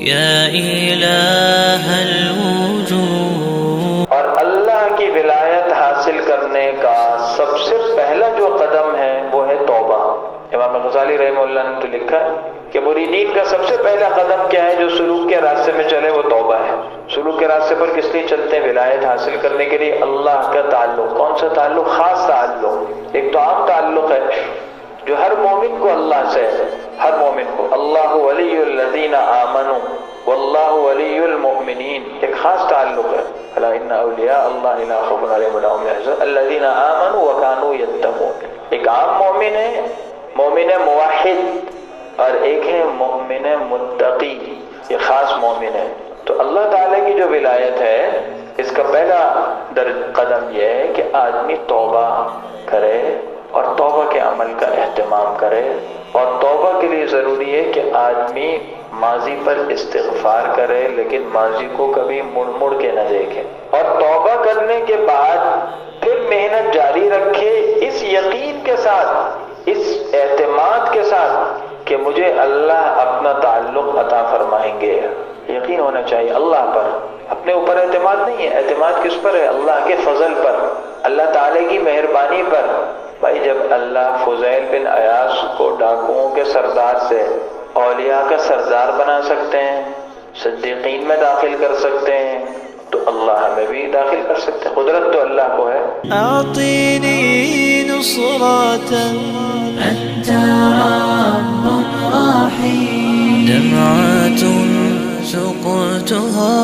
يا إله الوجود. اور اللہ کی ولایت حاصل کرنے کا سب سے پہلا جو قدم ہے وہ ہے توبہ. امام غزالی رحمہ اللہ نے تو لکھا ہے کہ مریدین کا سب سے پہلا قدم کیا ہے جو سلوک کے راستے میں چلے وہ توبہ ہے. سلوک کے راستے پر کس لیے چلتے ہیں؟ ولایت حاصل کرنے کے لیے. اللہ کا تعلق. کون سا تعلق؟ خاص تعلق. ایک تو عام تعلق ہے جو ہر مومن کو اللہ سے ہے. ہر مومن کو اللہ ولی الذین آمنوا واللہ ولی المؤمنین ایک خاص تعلق ہے. الا ان اولیاء اللہ لا خوف علیہم ولا هم يحزنون الذین آمنوا وكانوا يتقون. ایک عام مومن ہے، مومن موحد، اور ایک ہے مومن متقی. یہ خاص مومن ہے. تو اللہ تعالیٰ کی جو ولایت ہے اس کا پہلا قدم یہ ہے کہ آدمی توبہ کرے اور توبہ کے عمل کا اہتمام کرے. اور توبہ کے لیے ضروری ہے کہ آدمی ماضی پر استغفار کرے لیکن ماضی کو کبھی مڑ مڑ کے نہ دیکھے. اور توبہ کرنے کے بعد پھر محنت جاری رکھے اس یقین کے ساتھ، اس اعتماد کے ساتھ کہ مجھے اللہ اپنا تعلق عطا فرمائیں گے. یقین ہونا چاہیے اللہ پر. اپنے اوپر اعتماد نہیں ہے. اعتماد کس پر ہے؟ اللہ کے فضل پر، اللہ تعالی کی مہربانی پر. بھائی جب اللہ فضیل بن عیاض کو ڈاکوؤں کے سردار سے اولیاء کا سردار بنا سکتے ہیں، صدیقین میں داخل کر سکتے ہیں، تو اللہ ہمیں بھی داخل کر سکتے ہیں. قدرت تو اللہ کو ہے. أعطني نصرة أنت رب رحيم. دمعة سقتها